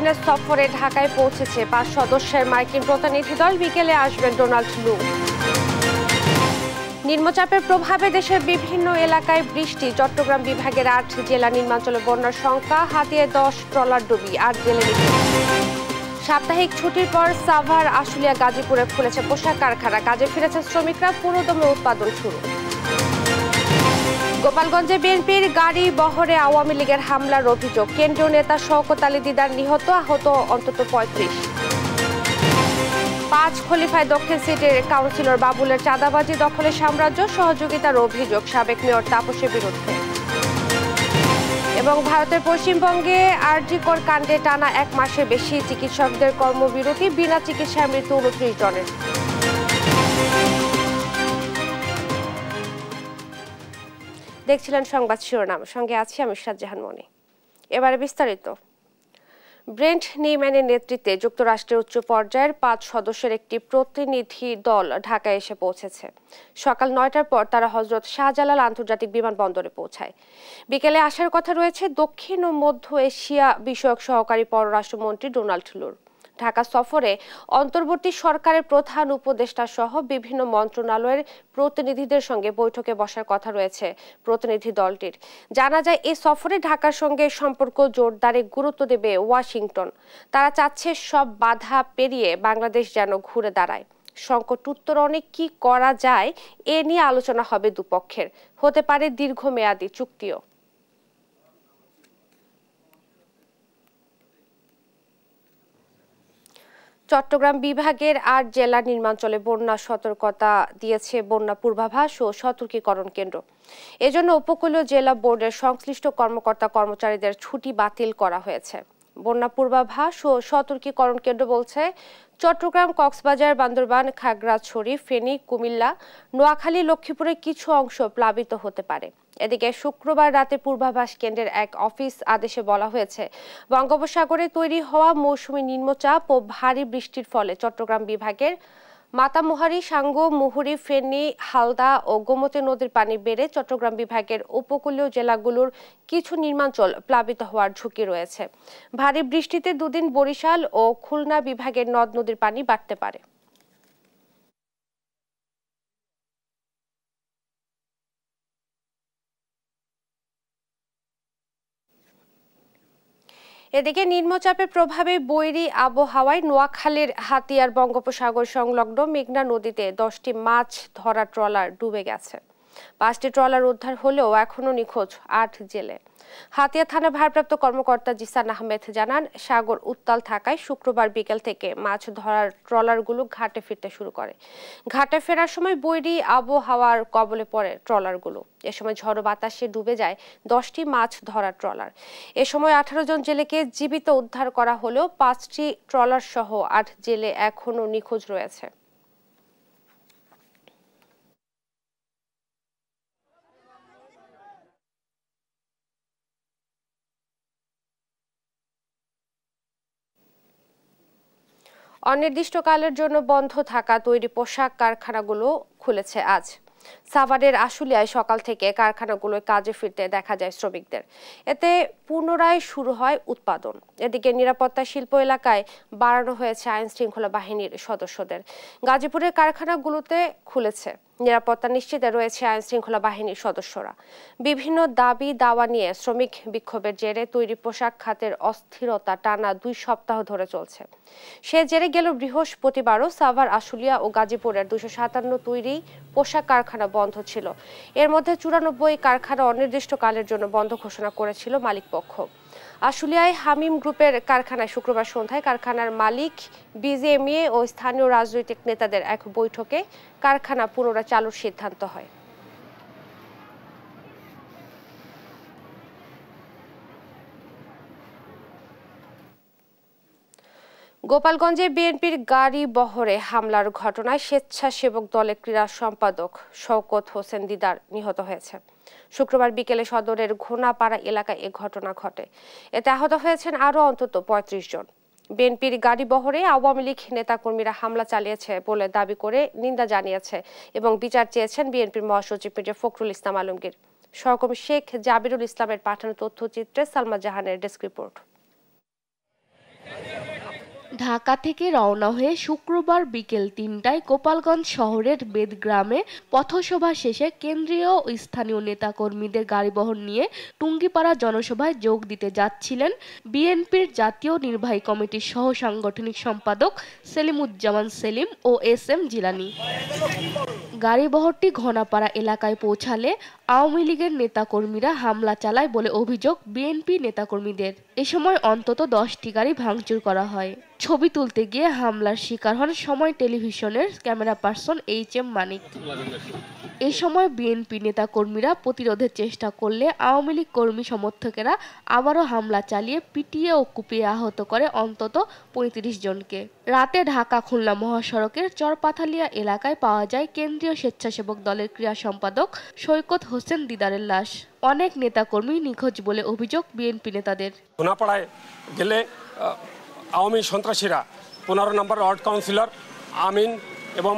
দিনের সফরে ঢাকায় পৌঁছেছে 5 সদস্যের মার্কিন প্রতিনিধি দল। বিকেলে আসবেন ডোনাল্ড লু। নিম্নচাপের প্রভাবে দেশের বিভিন্ন এলাকায় বৃষ্টি। চট্টগ্রাম বিভাগের 8 জেলা নিম্নাঞ্চলে বন্যার শঙ্কা। হাতিয়ে 10 ট্রলার ডুবি, 8 জেলে নিখোঁজ। সাপ্তাহিক ছুটির পর সাভার, আশুলিয়া, গাজীপুরে খুলেছে পোশাক কারখানা। কাজে ফিরেছে শ্রমিকরা, পুরোদমে উৎপাদন শুরু। গোপালগঞ্জে বিএনপির গাড়ি বহরে আওয়ামী লীগের হামলার অভিযোগ। কেন্দ্রীয় নেতা শওকত আলী দিদার নিহত, আহত অন্তত 35। 5 খলিফায় দক্ষিণ সিটির কাউন্সিলর বাবুলের চাঁদাবাজি দখলের সাম্রাজ্য, সহযোগিতার অভিযোগ সাবেক মেয়র তাপসের বিরুদ্ধে। এবং ভারতের পশ্চিমবঙ্গে আরজিকর কাণ্ডে টানা 1 মাসের বেশি চিকিৎসকদের কর্মবিরতি, বিনা চিকিৎসায় মৃত্যু 29 জনের। দেখছিলেন সংবাদ শিরোনাম, সঙ্গে আছি আমি শাহজাহান মনি। এবারে বিস্তারিত। ব্রেন্ট নিউম্যানের নেতৃত্বে যুক্তরাষ্ট্রের উচ্চ পর্যায়ের 5 সদস্যের একটি প্রতিনিধি দল ঢাকায় এসে পৌঁছেছে। সকাল 9টার পর তারা হজরত শাহজালাল আন্তর্জাতিক বিমানবন্দরে পৌঁছায়। বিকেলে আসার কথা রয়েছে দক্ষিণ ও মধ্য এশিয়া বিষয়ক সহকারী পররাষ্ট্রমন্ত্রী ডোনাল্ড লুর। ঢাকা সফরে অন্তর্বর্তী সরকারের প্রধান উপদেষ্টা সহ বিভিন্ন মন্ত্রণালয়ের প্রতিনিধিদের সঙ্গে বৈঠকে বসার কথা রয়েছে প্রতিনিধি দলটির। জানা যায়, এই সফরে ঢাকার সঙ্গে সম্পর্ক জোরদারে গুরুত্ব দেবে ওয়াশিংটন। তারা চাচ্ছে সব বাধা পেরিয়ে বাংলাদেশ যেন ঘুরে দাঁড়ায়। সংকট উত্তরণে কি করা যায় এ নিয়ে আলোচনা হবে দুপক্ষের। হতে পারে দীর্ঘমেয়াদী চুক্তিও। চট্টগ্রাম বিভাগের 8 জেলার নিম্নাঞ্চলে বন্যা সতর্কতা দিয়েছে বন্যা পূর্বাভাস ও সতর্কীকরণ কেন্দ্র। এজন্য উপকূলীয় জেলা বোর্ডের সংশ্লিষ্ট কর্মকর্তা কর্মচারীদের ছুটি বাতিল করা হয়েছে। বন্যা পূর্বাভাস ও সতর্কীকরণ কেন্দ্র বলছে, চট্টগ্রাম, কক্সবাজার, বান্দরবান, খাগড়াছড়ি, ফেনী, কুমিল্লা, নোয়াখালী, লক্ষ্মীপুরের কিছু অংশ প্লাবিত হতে পারে। এদিকে শুক্রবার রাতে পূর্বাভাস কেন্দ্রের এক অফিস আদেশে বলা হয়েছে, বঙ্গোপসাগরে তৈরি হওয়া মৌসুমী নিম্নচাপ ও ভারী বৃষ্টির ফলে চট্টগ্রাম বিভাগের মাতামুহুরী, সাঙ্গু, মুহুরী, ফেনী, হালদা ও গোমতী নদীর পানি বেড়ে চট্টগ্রাম বিভাগের উপকূলীয় জেলাগুলোর কিছু নিম্নাঞ্চল প্লাবিত হওয়ার ঝুঁকি রয়েছে। ভারী বৃষ্টিতে 2 দিন বরিশাল ও খুলনা বিভাগের নদ নদীর পানি বাড়তে পারে। এদিকে নিম্নচাপের প্রভাবে বৈরী আবহাওয়ায় নোয়াখালীর হাতিয়ার বঙ্গোপসাগর সংলগ্ন মেঘনা নদীতে 10টি মাছ ধরা ট্রলার ডুবে গেছে। 5টি ট্রলার উদ্ধার হলেও এখনো নিখোঁজ 8 জেলে। হাতিয়া থানা ভারপ্রাপ্ত কর্মকর্তা জিসান আহমেদ জানান, সাগর উত্তাল থাকায় শুক্রবার বিকেল থেকে মাছ ধরার ট্রলারগুলো ঘাটে ফিরতে শুরু করে। ঘাটে ফেরার সময় বৈরী আবহাওয়ার কবলে পড়ে ট্রলারগুলো। এ সময় ঝড়ো বাতাসে ডুবে যায় 10টি মাছ ধরার ট্রলার। এ সময় 18 জন জেলেকে জীবিত উদ্ধার করা হলেও 5টি ট্রলার সহ 8 জেলে এখনো নিখোঁজ রয়েছে। অনির্দিষ্টকালের জন্য বন্ধ থাকা তৈরি পোশাক কারখানাগুলো খুলেছে আজ। সাভারের আশুলিয়ায় সকাল থেকে কারখানাগুলোয় কাজে ফিরতে দেখা যায় শ্রমিকদের। এতে পুনরায় শুরু হয় উৎপাদন। এদিকে নিরাপত্তা শিল্প এলাকায় বাড়ানো হয়েছে আইন শৃঙ্খলা বাহিনীর সদস্যদের। গাজীপুরের কারখানাগুলোতে খুলেছে। নিরাপত্তা নিশ্চিতে রয়েছে আইন শৃঙ্খলা বাহিনীর সদস্যরা। বিভিন্ন দাবি দাওয়া নিয়ে শ্রমিক বিক্ষোভের জেরে তৈরি পোশাক খাতের অস্থিরতা টানা 2 সপ্তাহ ধরে চলছে। সে জেরে গেল বৃহস্পতিবারও সাভার, আশুলিয়া ও গাজীপুরের 257 তৈরি পোশাক কারখানা বন্ধ ছিল। এর মধ্যে 94 কারখানা অনির্দিষ্টকালের জন্য বন্ধ ঘোষণা করেছিল মালিকপক্ষ। আশুলিয়ায় হামিম গ্রুপের কারখানায় শুক্রবার সন্ধ্যায় কারখানার মালিক, বিজিএমইএ ও স্থানীয় রাজনৈতিক নেতাদের এক বৈঠকে কারখানা পুনরায় চালুর সিদ্ধান্ত হয়। গোপালগঞ্জে বিএনপির গাড়ি বহরে হামলার ঘটনায় স্বেচ্ছাসেবক দলের ক্রীড়া সম্পাদক শওকত হোসেন দিদার নিহত হয়েছে। শুক্রবার বিকেলে সদরের ঘোনাপাড়া এলাকায় এ ঘটনা ঘটে। এতে আহত হয়েছেন আরও অন্তত 35 জন। বিএনপির গাড়ি বহরে আওয়ামী লীগ নেতাকর্মীরা হামলা চালিয়েছে বলে দাবি করে নিন্দা জানিয়েছে এবং বিচার চেয়েছেন বিএনপির মহাসচিব মির্জা ফখরুল ইসলাম আলমগীর। সহকর্মী শেখ জাবিরুল ইসলামের পাঠানো তথ্যচিত্রে সালমা জাহানের ডেস্ক রিপোর্ট। ঢাকা থেকে রওনা হয়ে শুক্রবার বিকেল ৩টায় গোপালগঞ্জ শহরের বেদগ্রামে পথসভা শেষে কেন্দ্রীয় ও স্থানীয় নেতাকর্মীদের গাড়িবহর নিয়ে টুঙ্গিপাড়া জনসভায় যোগ দিতে যাচ্ছিলেন বিএনপির জাতীয় নির্বাহী কমিটির সহ সাংগঠনিক সম্পাদক সেলিমুজ্জামান সেলিম ও এস.এম. জিলানী। গাড়িবহরটি ঘোনাপাড়া এলাকায় পৌঁছালে আওয়ামী লীগের নেতাকর্মীরা হামলা চালায় বলে অভিযোগ বিএনপি নেতাকর্মীদের। এ সময় অন্তত 10টি গাড়ি ভাঙচুর করা হয়। ছবি তুলতে গিয়ে হামলার শিকার হন সময় টেলিভিশনের ক্যামেরা পার্সন এইচ.এম. মানিক। এ সময় বিএনপি নেতাকর্মীরা প্রতিরোধের চেষ্টা করলে আওয়ামী লীগ কর্মী সমর্থকেরা আবারও হামলা চালিয়ে পিটিয়ে ও কুপিয়ে আহত করে অন্তত ৩৫ জনকে। রাতে ঢাকা খুলনা মহাসড়কের চরপাথালিয়া এলাকায় পাওয়া যায় কেন্দ্রীয় স্বেচ্ছাসেবক দলের ক্রীড়া সম্পাদক সৈকত হোসেন দিদারের লাশ। অনেক নেতাকর্মী নিখোঁজ বলে অভিযোগ বিএনপি নেতাদের। ঘোনাপাড়ায় গেলে আওয়ামী সন্ত্রাসীরা 15 নম্বর ওয়ার্ড কাউন্সিলর আমিন এবং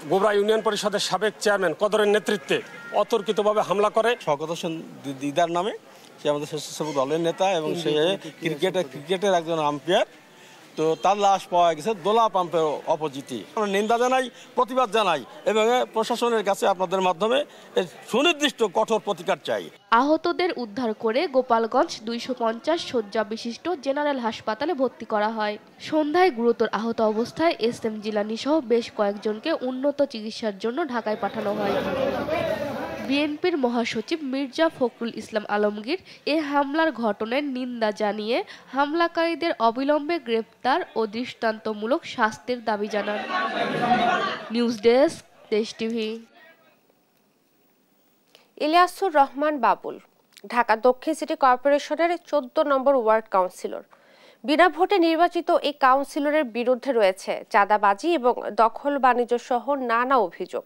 গোবরা ইউনিয়ন পরিষদের সাবেক চেয়ারম্যান কদরের নেতৃত্বে অতর্কিতভাবে হামলা করে। সৈকত হোসেন দিদার নামে, সে আমাদের স্বেচ্ছাসেবক দলের নেতা এবং সে ক্রিকেটের একজন আম্পায়ার। তো তার লাশ পাওয়া গেছে দোলা পাম্পের অপোজিটে। আমরা নিন্দা জানাই, প্রতিবাদ জানাই এবং প্রশাসনের কাছে আপনাদের মাধ্যমে সুনির্দিষ্ট কঠোর প্রতিকার চাই। আহতদের উদ্ধার করে গোপালগঞ্জ 250 শয্যা বিশিষ্ট জেনারেল হাসপাতালে ভর্তি করা হয়। সন্ধ্যায় গুরুতর আহত অবস্থায় এস.এম. জিলানী সহ বেশ কয়েকজনকে উন্নত চিকিৎসার জন্য ঢাকায় পাঠানো হয়। বিএনপির মহাসচিব মির্জা ফখরুল ইসলাম আলমগীর এ হামলার ঘটনার নিন্দা জানিয়ে হামলাকারীদের অবিলম্বে গ্রেপ্তার ও দৃষ্টান্তমূলক শাস্তির দাবি জানান। নিউজ ডেস্ক, দেশ টিভি। ইলিয়াসুর রহমান বাবুল ঢাকা দক্ষিণ সিটি কর্পোরেশনের 14 নম্বর ওয়ার্ড কাউন্সিলর। বিনা ভোটে নির্বাচিত এই কাউন্সিলরের বিরুদ্ধে রয়েছে চাঁদাবাজি এবং দখল বাণিজ্য সহ নানা অভিযোগ।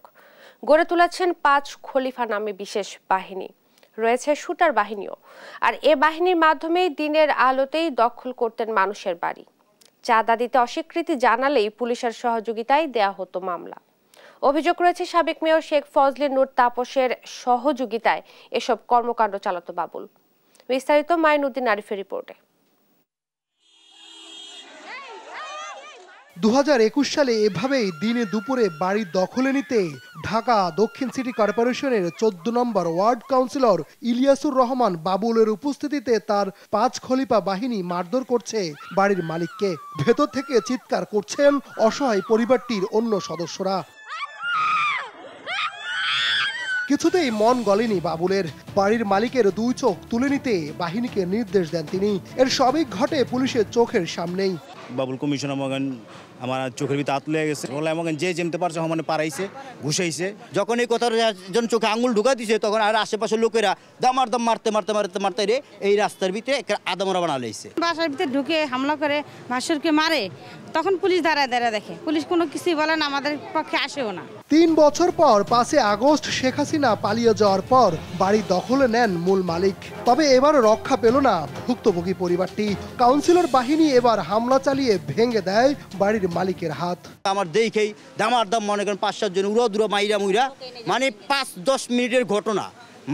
গড়ে তুলেছেন 5 খলিফা নামে বিশেষ বাহিনী, রয়েছে শুটার বাহিনীও। আর এ বাহিনীর মাধ্যমেই দিনের আলোতেই দখল করতেন মানুষের বাড়ি। চাঁদা দিতে অস্বীকৃতি জানালেই পুলিশের সহযোগিতায় দেয়া হতো মামলা। অভিযোগ রয়েছে সাবেক মেয়র শেখ ফজলে নূর তাপসের সহযোগিতায় এসব কর্মকাণ্ড চালাতো বাবুল। বিস্তারিত মাইনুদ্দিন আরিফের রিপোর্টে। 2021 সালে এভাবেই দিনে দুপুরে বাড়ি দখলে নিতে ঢাকা দক্ষিণ সিটি কর্পোরেশনের 14 নম্বর ওয়ার্ড কাউন্সিলর ইলিয়াসুর রহমান বাবুলের উপস্থিতিতে তার 5 খলিফা বাহিনী মারধর করছে বাড়ির মালিককে। ভেতর থেকে চিৎকার করছেন অসহায় পরিবারটির অন্য সদস্যরা। কিছুতেই মন গলেনি বাবুলের। বাড়ির মালিকের 2 চোখ তুলে নিতে বাহিনীকে নির্দেশ দেন তিনি। এর সবই ঘটে পুলিশের চোখের সামনেই। বাবুল কমিশনার মগান আমার চোখের ভিতরে হাত লেগে গেছে। মগান যে যেমতে পারছে মানে পারাইছে, ঘুষাইছে। যখন এই কথার যখন চোখে আঙুল ঢুকা দিছে তখন আর আশেপাশের লোকেরা দাম মারতে মারতে মারতে মারতে রে এই রাস্তার ভিতরে আদামরা বানা লাইছে। বাসার ভিতরে ঢুকে হামলা করে ভাসুরকে মারে, তখন পুলিশ দাঁড়ায় দেখে। পুলিশ কোনো কিছুই বলে না, আমাদের পক্ষে আসেও না। 3 বছর পর 5 আগস্ট শেখ হাসিনা পালিয়ে যাওয়ার পর বাড়ি দখলে নেন মূল মালিক। তবে এবার রক্ষা পেল না ভুক্তভোগী পরিবারটি। কাউন্সিলর বাহিনী এবার হামলা চালিয়ে ভেঙে দেয় বাড়ির মালিকের হাত। আমার দেখেই দামার দাম মনে করেন 5-7 জন উড়ো দুরো মাইরা মুইরা, মানে 5-10 মিনিটের ঘটনা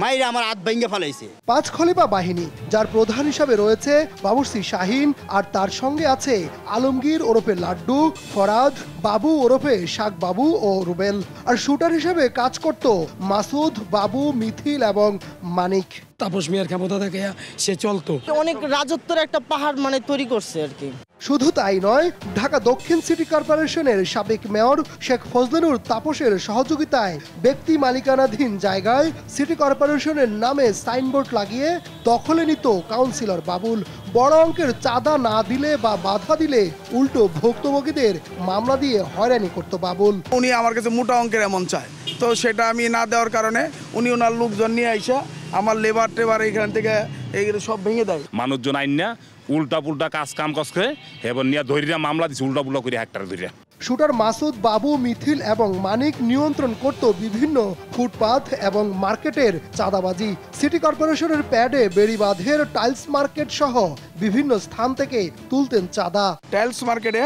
মাইরা আমার হাত ভেঙে ফেলাইছে। 5 খলিফা বাহিনী, যার প্রধান হিসাবে রয়েছে বাবুর্চি শাহিন, আর তার সঙ্গে আছে আলমগীর ওরফে লাড্ডু, ফরাদ, বাবু ওরফে শাক বাবু ও রুবেল। আর শুটার হিসেবে কাজ করত মাসুদ, বাবু, মিথিল এবং মানিক। তাপস মিয়ার ক্ষমতা থেকে সে চলতো। অনেক রাজত্বের একটা পাহাড় মানে তৈরি করছে আর কি। শুধু তাই নয়, ঢাকা দক্ষিণ সিটি কর্পোরেশনের সাবেক মেয়র শেখ ফজলে নূর তাপসের সহযোগিতায় ব্যক্তি মালিকানাধীন জায়গায় সিটি কর্পোরেশনের নামে সাইনবোর্ড লাগিয়ে দখলে নিত কাউন্সিলর বাবুল। বড় অঙ্কের চাঁদা না দিলে বা বাধা দিলে উল্টো ভুক্তভোগীদের মামলা দিয়ে হয়রানি করত বাবুল। উনি আমার কাছে মোটা অঙ্কের এমন চায়, তো সেটা আমি না দেওয়ার কারণে উনি ওনার লোকজন নিয়ে আইসা আমার লেবার টেবার এখান থেকে এইগুলো সব ভেঙে দেয়। মানুষজন আইন না উল্টা পুল্টা কাজ কাম করে এবার নিয়ে ধরিয়া মামলা দিচ্ছে উল্টা পুল্টা করে হেক্টর ধরিয়া। শুটার মাসুদ, বাবু, মিথিল এবং মানিক নিয়ন্ত্রণ করত বিভিন্ন ফুটপাথ এবং মার্কেটের চাঁদাবাজি। সিটি কর্পোরেশনের প্যাডে বেড়িবাঁধের টাইলস মার্কেট সহ বিভিন্ন স্থান থেকে তুলতেন চাঁদা। টাইলস মার্কেটে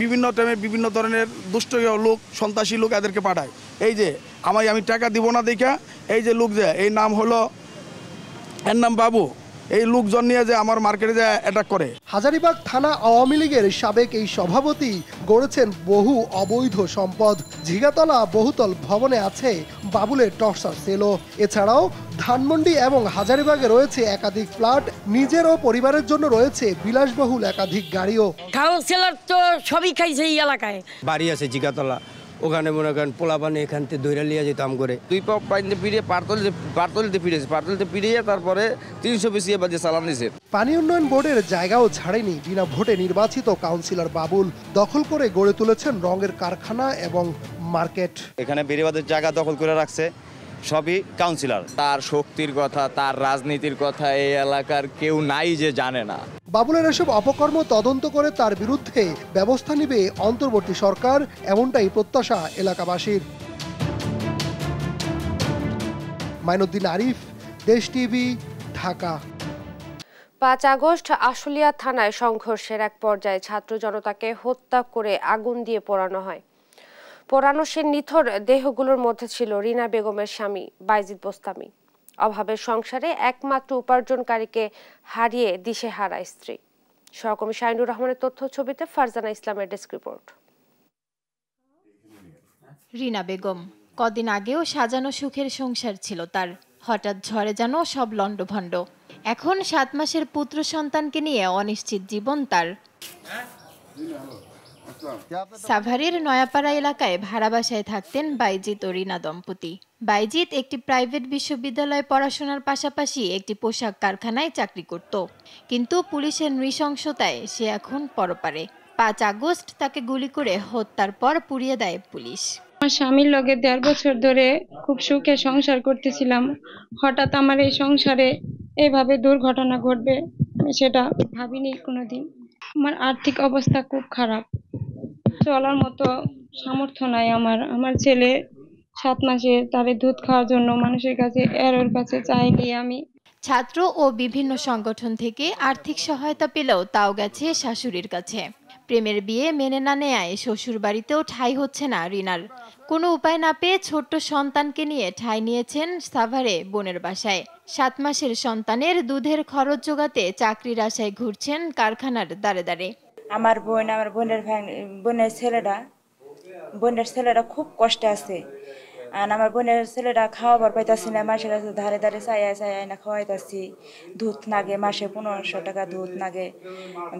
বিভিন্ন টাইমে বিভিন্ন ধরনের দুষ্ট লোক, সন্ত্রাসী লোক এদেরকে পাঠায়। এই যে আমি টাকা দিব না দেখা এই যে লোক যে এই নাম হলো, এর নাম বাবু, এই লোকজন নিয়ে যে আমার মার্কেটে যে অ্যাটাক করে। হাজারীবাগ থানা আওয়ামী লীগের সাবেক এই সভাপতি গড়েছেন বহু অবৈধ সম্পদ। ঝিগাতলা বহুতল ভবনে আছে বাবুলের টর্চার সেলও। এছাড়াও ধানমন্ডি এবং হাজারীবাগে রয়েছে একাধিক ফ্ল্যাট, নিজের ও পরিবারের জন্য রয়েছে বিলাসবহুল একাধিক গাড়িও। কাউন্সিলর তো সবই খাইছে এই এলাকায়। বাড়ি আছে জিগাতলা, ওখানে মনে করেন পোলাপানি এখান থেকে দৈরা লিয়ে যেতাম করে 2 পা পাইতে পিড়িয়ে পারতলিতে পিড়িয়ে তারপরে 300 বেশি বাজে চালান দিয়েছে। পানি উন্নয়ন বোর্ডের জায়গাও ছাড়েনি বিনা ভোটে নির্বাচিত কাউন্সিলর বাবুল। দখল করে গড়ে তুলেছেন রঙের কারখানা এবং মার্কেট। এখানে বেরিবাদের জায়গা দখল করে রাখছে সবই কাউন্সিলর। তার শক্তির কথা, তার রাজনীতির কথা এই এলাকার কেউ নাই যে জানে না। বাবুলের এসব অপকর্ম তদন্ত করে তার বিরুদ্ধে ব্যবস্থা নেবে অন্তর্বর্তী সরকার, এমনটাই প্রত্যাশা এলাকাবাসীর। মাইনুদ্দিন আরিফ, দেশ টিভি, ঢাকা। 5 আগস্ট আশুলিয়া থানায় সংঘর্ষের এক পর্যায়ে ছাত্র জনতাকে হত্যা করে আগুন দিয়ে পোড়ানো হয়। পোড়ানো সে নিথর দেহগুলোর মধ্যে ছিল রিনা বেগমের স্বামী বাইজিদ বোস্তামি। অভাবের সংসারে একমাত্র উপার্জনকারীকে হারিয়ে দিশেহারা স্ত্রী। সহকর্মী শাহিনুর রহমানের তথ্য ছবিতে ফারজানা ইসলামের ডেস্ক রিপোর্ট। রিনা বেগম কদিন আগেও সাজানো সুখের সংসার ছিল তার, হঠাৎ ঝড়ে যেন সব লণ্ডভণ্ড। এখন 7 মাসের পুত্র সন্তানকে নিয়ে অনিশ্চিত জীবন তার। সাভারের নয়াপাড়া এলাকায় ভাড়া বাসায় থাকতেন বাইজিদ ও রিনা দম্পতি। বাইজিদ একটি প্রাইভেট বিশ্ববিদ্যালয়ে পড়াশোনার পাশাপাশি একটি পোশাক কারখানায় চাকরি করত, কিন্তু পুলিশের নৃশংসতায় সে এখন পরপারে। 5 আগস্ট তাকে গুলি করে হত্যার পর পুড়িয়ে দেয় পুলিশ। আমার স্বামীর লগে 1.5 বছর ধরে খুব সুখে সংসার করতেছিলাম। হঠাৎ আমার এই সংসারে এভাবে দুর্ঘটনা ঘটবে আমি সেটা ভাবিনি কোনোদিন। আমার আর্থিক অবস্থা খুব খারাপ, চলার মতো সামর্থ্য নাই আমার ছেলে 7 মাসে তারে দুধ খাওয়ার জন্য মানুষের কাছে এর কাছে চাইনি আমি। ছাত্র ও বিভিন্ন সংগঠন থেকে আর্থিক সহায়তা পেলেও তাও গেছে শাশুড়ির কাছে। প্রেমের বিয়ে মেনে না নেয় শ্বশুর বাড়িতেও ঠাঁই হচ্ছে না রিনার। কোনো উপায় না পেয়ে ছোট্ট সন্তানকে নিয়ে ঠাঁই নিয়েছেন সাভারে বোনের বাসায়। 7 মাসের সন্তানের দুধের খরচ জোগাতে চাকরির আশায় ঘুরছেন কারখানার দাঁড়ে দাঁড়ে। আমার বোনের ছেলেরা খুব কষ্টে আছে, আর আমার বোনের ছেলেরা খাওয়াবার পাইতাছি না। মাসের ধারে ধারে চাইয়া না খাওয়াইতাছি, দুধ লাগে, মাসে 1500 টাকা দুধ লাগে,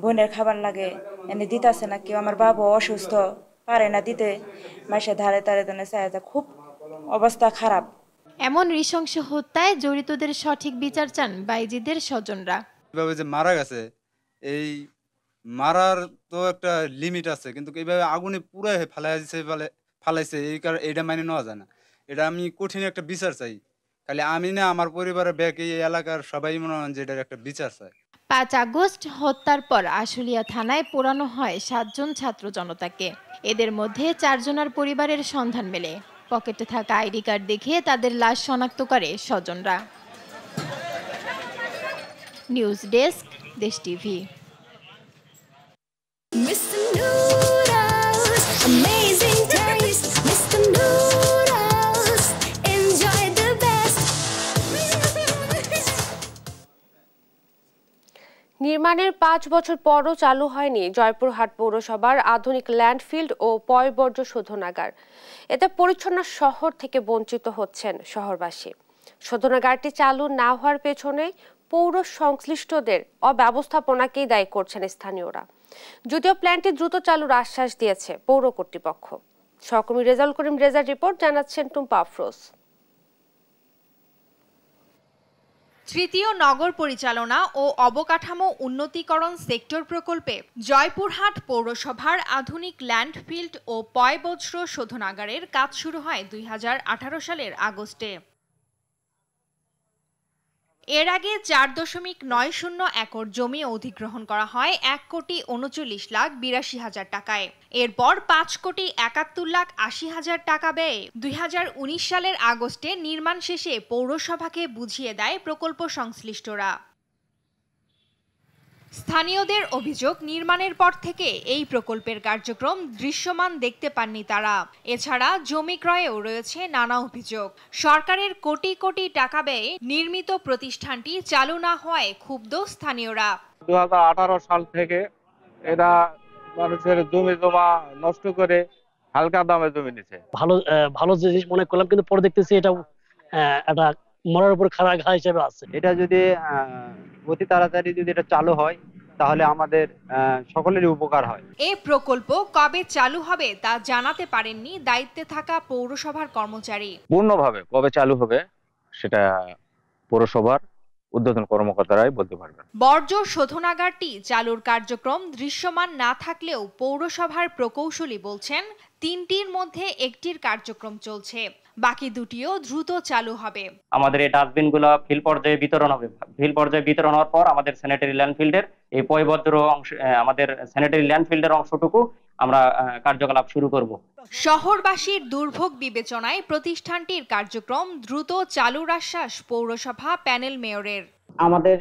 বোনের খাবার লাগে, এনে দিতাছে না কেউ। আমার বাবা অসুস্থ, পারে না দিতে, মাসে ধারে ধারে চাইয়া, খুব অবস্থা খারাপ। এমন নৃশংস হত্যায় জড়িতদের সঠিক বিচার চান বাইজিদের স্বজনরা। এভাবে যে মারা গেছে, এই মারার তো একটা লিমিট আছে, কিন্তু এইভাবে আগুনে পুরাই ফালাইছে এই কারণে এইটা মানে নেওয়া যায় না। এটা আমি কঠিন একটা বিচার চাই, খালি আমি না, আমার পরিবারের ব্যাগ, এই এলাকার সবাই মনে হয় যে এটার একটা বিচার চাই। 5 আগস্ট হত্যার পর আশুলিয়া থানায় পোড়ানো হয় 7 জন ছাত্র জনতাকে। এদের মধ্যে 4 জনের পরিবারের সন্ধান মেলে। পকেটে থাকা আইডি কার্ড দেখে তাদের লাশ শনাক্ত করে স্বজনরা। নিউজ ডেস্ক, দেশ টিভি। নির্মাণের 5 বছর পরও চালু হয়নি জয়পুরহাট পৌরসভার আধুনিক ল্যান্ডফিল্ড ও পয়ঃবর্জ্য শোধনাগার। এতে পরিচ্ছন্ন শহর থেকে বঞ্চিত হচ্ছেন শহরবাসী। শোধনাগারটি চালু না হওয়ার পেছনে পৌর সংশ্লিষ্টদের অব্যবস্থাপনাকেই দায়ী করছেন স্থানীয়রা। যদিও প্ল্যানটি দ্রুত চালুর আশ্বাস দিয়েছে পৌর কর্তৃপক্ষ। সহকর্মী রেজাউল করিম রেজার রিপোর্ট, জানাচ্ছেন টুম্পা আফরোজ। তৃতীয় নগর পরিচালনা ও অবকাঠামো উন্নতিকরণ সেক্টর প্রকল্পে জয়পুরহাট পৌরসভার আধুনিক ল্যান্ডফিল্ড ও পয়ঃবর্জ্য শোধনাগারের কাজ শুরু হয় 2018 সালের আগস্টে। এর আগে 4.90 একর জমি অধিগ্রহণ করা হয় 1,39,82,000 টাকায়। এরপর 5,71,80,000 টাকা ব্যয়ে 2019 সালের আগস্টে নির্মাণ শেষে পৌরসভাকে বুঝিয়ে দেয় প্রকল্প সংশ্লিষ্টরা। স্থানীয়দের অভিযোগ, নির্মাণের পর থেকে এই প্রকল্পের কার্যক্রম দৃশ্যমান দেখতে পাননি তারা। এছাড়া জমি ক্রয়েও রয়েছে নানা অভিযোগ। সরকারের কোটি কোটি টাকা ব্যয়ে নির্মিত প্রতিষ্ঠানটি চালু না হওয়ায় ক্ষুব্ধ স্থানীয়রা। 2018 সাল থেকে এরা মানুষের জমি জমা নষ্ট করে হালকা দামে জমি নিচ্ছে। ভালো জিনিস মনে করলাম, কিন্তু পরে দেখতেছি এটা একটা মরার উপর খাড়া ঘা হিসেবে আছে। এটা যদি অতি তাড়াতাড়ি যদি এটা চালু হয় তাহলে আমাদের সকলেরই উপকার হয়। এই প্রকল্প কবে চালু হবে তা জানাতে পারেননি দায়িত্বে থাকা পৌরসভার কর্মচারী। পূর্ণভাবে কবে চালু হবে সেটা পৌরসভার উদ্বোধন কর্মকর্তারাই বলতে পারবেন। বর্জ্য শোধনাগারটি চালুর কার্যক্রম দৃশ্যমান না থাকলেও পৌরসভার প্রকৌশলী বলছেন 3টির মধ্যে একটির কার্যক্রম চলছে, বাকি দুটিও দ্রুত চালু হবে। আমাদের এই ডাস্টবিনগুলো ফিল্ড পর্যায়ে বিতরণ হবে। ফিল্ড পর্যায়ে বিতরণ হওয়ার পর আমাদের স্যানিটারি ল্যান্ডফিল্ডের এই পয়বর্জ্য অংশ, আমাদের স্যানিটারি ল্যান্ডফিল্ডের অংশটুকু আমরা কার্যকলাপ শুরু করব। শহরবাসীর দুর্ভোগ বিবেচনায় প্রতিষ্ঠানটির কার্যক্রম দ্রুত চালুর আশ্বাস পৌরসভা প্যানেল মেয়রের। আমাদের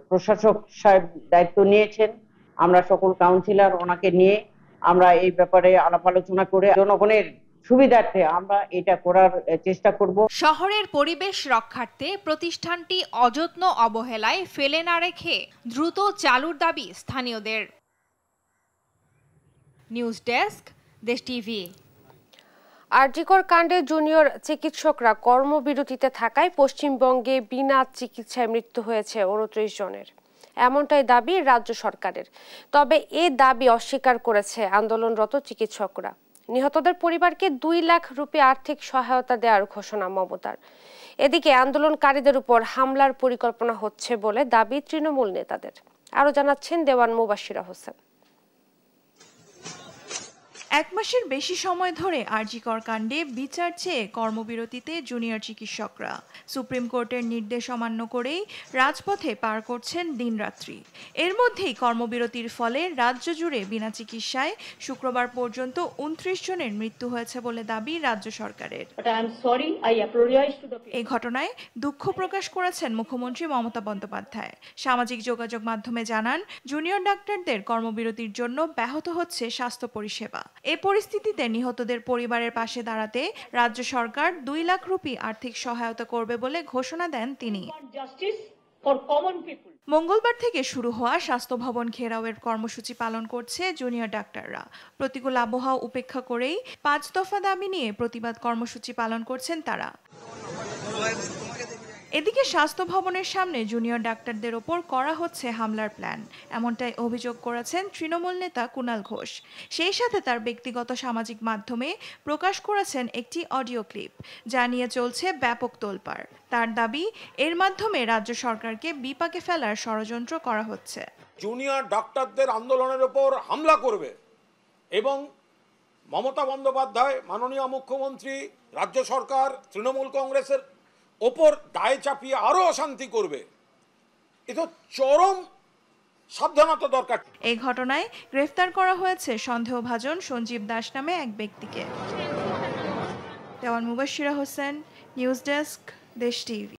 প্রশাসক সাহেব দায়িত্ব নিয়েছেন, আমরা সকল কাউন্সিলর ওনাকে নিয়ে আমরা এই ব্যাপারে আলাপ আলোচনা করে জনগণের সুবিধার্থে আমরা এটা করার চেষ্টা করব। শহরের পরিবেশ রক্ষার্থে প্রতিষ্ঠানটি অযত্ন অবহেলায় ফেলে না রেখে দ্রুত চালুর দাবি স্থানীয়দের। নিউজ ডেস্ক, দেশ টিভি। আরজিকর কাণ্ডে জুনিয়র চিকিৎসকরা কর্মবিরতিতে থাকায় পশ্চিমবঙ্গে বিনা চিকিৎসায় মৃত্যু হয়েছে 29 জনের, এমনটাই দাবি রাজ্য সরকারের। তবে এ দাবি অস্বীকার করেছে আন্দোলনরত চিকিৎসকরা। নিহতদের পরিবারকে 2 লাখ রুপি আর্থিক সহায়তা দেওয়ার ঘোষণা মমতার। এদিকে আন্দোলনকারীদের উপর হামলার পরিকল্পনা হচ্ছে বলে দাবি তৃণমূল নেতাদের। আরো জানাচ্ছেন দেওয়ান মুবাশিরা হোসেন। 1 মাসের বেশি সময় ধরে আরজিকর কাণ্ডে বিচার চেয়ে কর্মবিরতিতে জুনিয়র চিকিৎসকরা সুপ্রিম কোর্টের নির্দেশ অমান্য করেই রাজপথে পার করছেন দিনরাত্রি। এর মধ্যেই কর্মবিরতির ফলে রাজ্য জুড়ে বিনা চিকিৎসায় শুক্রবার পর্যন্ত 29 জনের মৃত্যু হয়েছে বলে দাবি রাজ্য সরকারের। এই ঘটনায় দুঃখ প্রকাশ করেছেন মুখ্যমন্ত্রী মমতা বন্দ্যোপাধ্যায়। সামাজিক যোগাযোগ মাধ্যমে জানান, জুনিয়র ডাক্তারদের কর্মবিরতির জন্য ব্যাহত হচ্ছে স্বাস্থ্য পরিষেবা। এই পরিস্থিতিতে নিহতদের পরিবারের পাশে দাঁড়াতে রাজ্য সরকার 2 লাখ রুপি আর্থিক সহায়তা করবে বলে ঘোষণা দেন তিনি। মঙ্গলবার থেকে শুরু হওয়া স্বাস্থ্য ভবন ঘেরাওয়ের কর্মসূচি পালন করছে জুনিয়র ডাক্তাররা। প্রতিকূল আবহাওয়া উপেক্ষা করেই 5 দফা দাবি নিয়ে প্রতিবাদ কর্মসূচি পালন করছেন তারা। এদিকে স্বাস্থ্য ভবনের সামনে জুনিয়র ডাক্তারদের ওপর করা হচ্ছে হামলার প্ল্যান, এমনটাই অভিযোগ করেছেন তৃণমূল নেতা কুণাল ঘোষ। সেই সাথে তার ব্যক্তিগত সামাজিক মাধ্যমে প্রকাশ করেছেন একটি অডিও ক্লিপ, যা নিয়ে চলছে ব্যাপক তোলপাড়। তার দাবি, এর মাধ্যমে রাজ্য সরকারকে বিপাকে ফেলার ষড়যন্ত্র করা হচ্ছে। জুনিয়র ডাক্তারদের আন্দোলনের ওপর হামলা করবে এবং মমতা বন্দ্যোপাধ্যায়, মাননীয় মুখ্যমন্ত্রী, রাজ্য সরকার, তৃণমূল কংগ্রেসের ওপর দায় চাপিয়ে আরো অশান্তি করবে। এটা চরম সাবধানতা দরকার। এই ঘটনায় গ্রেফতার করা হয়েছে সন্দেহভাজন সঞ্জীব দাস নামে এক ব্যক্তিকে। দেওয়ান মুবাশিরা হোসেন, নিউজ ডেস্ক, দেশ টিভি।